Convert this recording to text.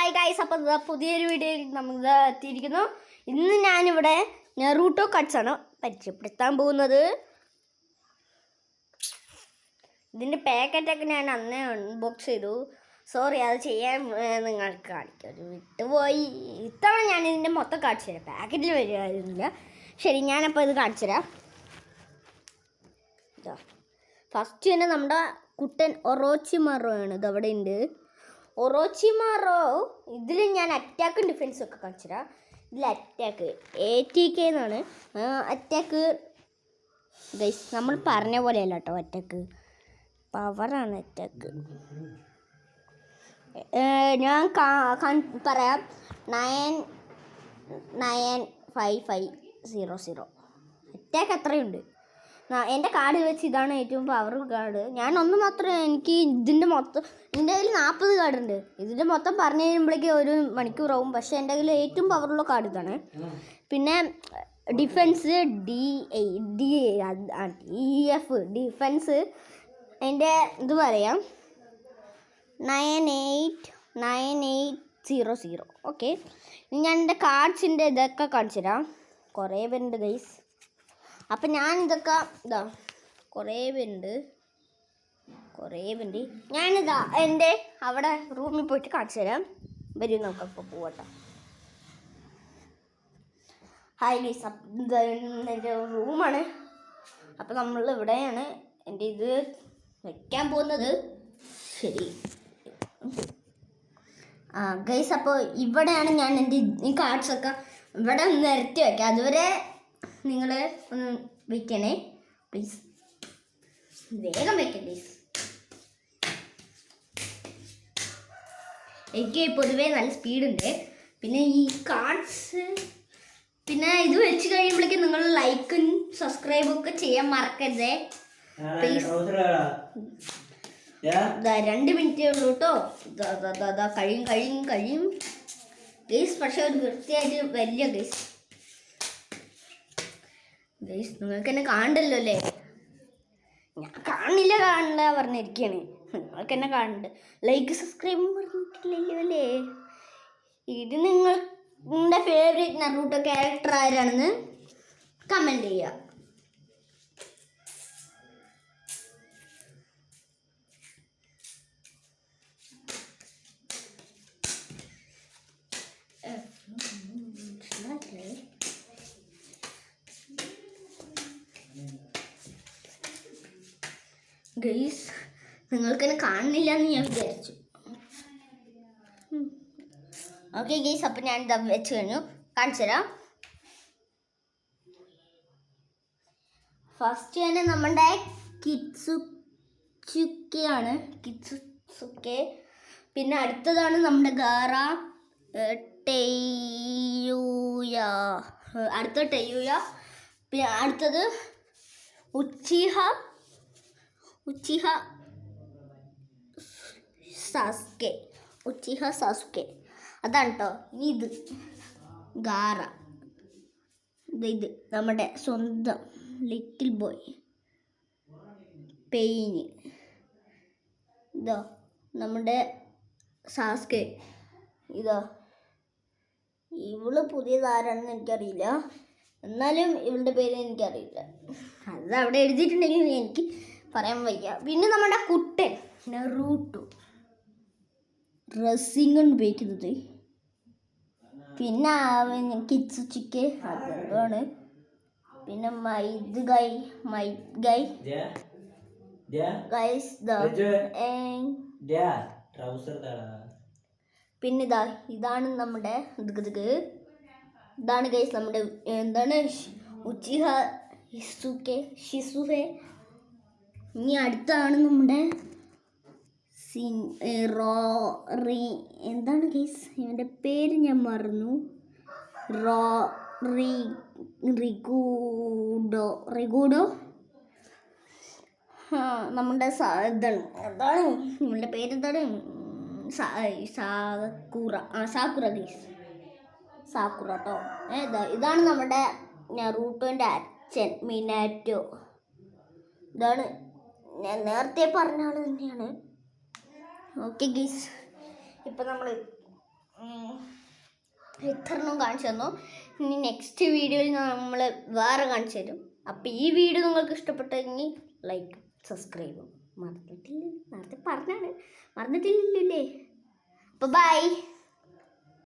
Hi guys, അപ്പോൾ പുതിയൊരു വീഡിയോയിൽ നമ്മൾ എത്തിയിരിക്കുന്നു. ഇന്ന് ഞാനിവിടെ നെറൂട്ടോ കട്ട്സ് ആണ് പരിചയപ്പെടുത്താൻ പോകുന്നത്. ഇതിൻ്റെ പാക്കറ്റൊക്കെ ഞാൻ അന്നേ അൺബോക്സ് ചെയ്തു. സോറി, അത് ചെയ്യാൻ നിങ്ങൾക്ക് കാണിക്കാം, വിട്ടുപോയി. ഇത്തവണ ഞാൻ ഇതിൻ്റെ മൊത്തം കാണിച്ചു തരാം. പാക്കറ്റിൽ വരികയായിരുന്നില്ല. ശരി, ഞാനപ്പോൾ ഇത് കാണിച്ചു തരാം. ഫസ്റ്റ് തന്നെ നമ്മുടെ കുട്ടൻ ഒറോച്ചിമാറോ ആണ്. ഇത് അവിടെ ഉണ്ട് ഒറോച്ചിമാറോ. ഇതിൽ ഞാൻ അറ്റാക്കും ഡിഫൻസും ഒക്കെ കാണിച്ചു തരാം. ഇതിൽ അറ്റാക്ക് ATK എന്നാണ്. അറ്റാക്ക് ഗൈസ് നമ്മൾ പറഞ്ഞ പോലെയല്ല കേട്ടോ. അറ്റാക്ക് പവറാണ്. അറ്റാക്ക് ഞാൻ പറയാം. 99550 അറ്റാക്ക് അത്രയുണ്ട്. എൻ്റെ കാർഡ് വെച്ച് ഇതാണ് ഏറ്റവും പവർ കാർഡ്. ഞാൻ ഒന്ന് മാത്രമേ എനിക്ക് ഇതിൻ്റെ കയ്യിൽ 40 കാർഡ് ഉണ്ട്. ഇതിൻ്റെ മൊത്തം പറഞ്ഞു കഴിയുമ്പോഴേക്കും 1 മണിക്കൂറാവും. പക്ഷേ എൻ്റെ കയ്യിൽ ഏറ്റവും പവറുള്ള കാർഡ് ഇതാണ്. പിന്നെ ഡിഫൻസ് DF ഡിഫൻസ് അതിൻ്റെ ഇത് പറയാം 989800. ഓക്കെ, ഞാൻ എൻ്റെ കാർഡ്സിൻ്റെ ഇതൊക്കെ കാണിച്ചു തരാം. കുറേ പേരുണ്ട് ഗൈസ്. അപ്പം ഞാനിതൊക്കെ കുറേ പേരുണ്ട്. ഞാനിതാ എൻ്റെ അവിടെ റൂമിൽ പോയിട്ട് കാണിച്ചു തരാം. വരും, നമുക്കപ്പോൾ പോകട്ടോ. ഹായ് ഗൈസ്, എൻ്റെ റൂമാണ്. അപ്പം നമ്മൾ ഇവിടെയാണ് എൻ്റെ ഇത് വയ്ക്കാൻ പോകുന്നത്. ശരി ഗൈസ്, അപ്പോൾ ഇവിടെയാണ് ഞാൻ എൻ്റെ ഈ കാർഡ്സൊക്കെ ഇവിടെ നിരത്തി വയ്ക്കാം. അതുവരെ നിങ്ങൾ ഒന്ന് വയ്ക്കണേ പ്ലീസ്. വേഗം വയ്ക്കാം പ്ലീസ്. എനിക്ക് പൊതുവേ നല്ല സ്പീഡുണ്ട്. പിന്നെ ഈ കാർഡ്സ് പിന്നെ ഇത് വെച്ച് കഴിയുമ്പോഴേക്കും നിങ്ങൾ ലൈക്കും സബ്സ്ക്രൈബും ഒക്കെ ചെയ്യാൻ മറക്കരുതേ പ്ലീസ്. 2 മിനിറ്റേ ഉള്ളൂ കേട്ടോ. കഴിയും ഗൈസ്. പക്ഷെ ഒരു വൃത്തിയായിട്ട് വരില്ല ഗൈസ്. നിങ്ങൾക്ക് എന്നെ കാണണ്ടല്ലോ അല്ലേ? ഞാൻ കാണില്ല പറഞ്ഞിരിക്കുകയാണ്. നിങ്ങൾക്ക് എന്നെ കാണണ്ട്. ലൈക്ക് സബ്സ്ക്രൈബും പറഞ്ഞിട്ടില്ലല്ലോ അല്ലേ? ഇത് നിങ്ങളുടെ ഫേവറേറ്റ് നെറൂട്ടോ ക്യാരക്ടർ ആരാണെന്ന് കമൻറ്റ് ചെയ്യുക. ഗൈസ്, നിങ്ങൾക്കെന്നെ കാണുന്നില്ല എന്ന് ഞാൻ വിചാരിച്ചു. ഓക്കെ ഗൈസ്, അപ്പം ഞാൻ ഇത് വെച്ച് കഴിഞ്ഞു. കാണിച്ചു തരാം. ഫസ്റ്റ് തന്നെ നമ്മുടെ കിറ്റ്സുക്കെയാണ്. കിറ്റ്സുക്കെ. പിന്നെ അടുത്തതാണ് നമ്മുടെ ഗാറ ടെയ്യൂയ. പിന്നെ അടുത്തത് ഉച്ചിഹ സാസുക്കെ. അതാണ് കേട്ടോ. ഇനി ഇത് ഗാറ. ഇത് നമ്മുടെ സ്വന്തം ലിറ്റിൽ ബോയ് പെയിന്. ഇതോ നമ്മുടെ സാസ്കെ. ഇതോ ഇവള് പുതിയതാരാണെന്ന് എനിക്കറിയില്ല. എന്നാലും ഇവളുടെ പേര് എനിക്കറിയില്ല. അത് അവിടെ എഴുതിയിട്ടുണ്ടെങ്കിൽ എനിക്ക് പറയാൻ വയ്യ. പിന്നെ നമ്മുടെ കുട്ടൻ നെറൂട്ടോ ഡ്രസ്സിങ് ഉപയോഗിക്കുന്നത്. പിന്നെ കിറ്റ്സുക്കെ അതാണ്. പിന്നെ പിന്നെ ഇതാണ് നമ്മുടെ ഇതാണ് ഗൈസ് നമ്മുടെ എന്താണ് ഉച്ചിഹ ഷിസുഹെ. ഇനി അടുത്താണ് നമ്മുടെ എന്താണ് ഗൈസ് ഇവൻ്റെ പേര് ഞാൻ മറന്നു. റിഗൂഡോ. നമ്മുടെ ഇതാണ്. എന്താണ് ഇവളുടെ പേരെന്താണ്? സാക്കുറ ഗൈസ്. സാക്കുറ കേട്ടോ. ഇതാണ് നമ്മുടെ നെറൂട്ടോൻ്റെ അച്ഛൻ മിനാറ്റോ. ഇതാണ് ഞാൻ നേരത്തെ പറഞ്ഞ ആൾ തന്നെയാണ്. ഓക്കെ ഗൈസ്, ഇപ്പം നമ്മൾ ഇത്രണ്ണം കാണിച്ചു തന്നു. ഇനി നെക്സ്റ്റ് വീഡിയോയിൽ നമ്മൾ വേറെ കാണിച്ചു തരും. അപ്പോൾ ഈ വീഡിയോ നിങ്ങൾക്ക് ഇഷ്ടപ്പെട്ടെങ്കിൽ ലൈക്ക് സബ്സ്ക്രൈബും മറന്നിട്ടില്ല, നേരത്തെ പറഞ്ഞാണ്, മറന്നിട്ടില്ലല്ലേ. അപ്പോൾ ബൈ.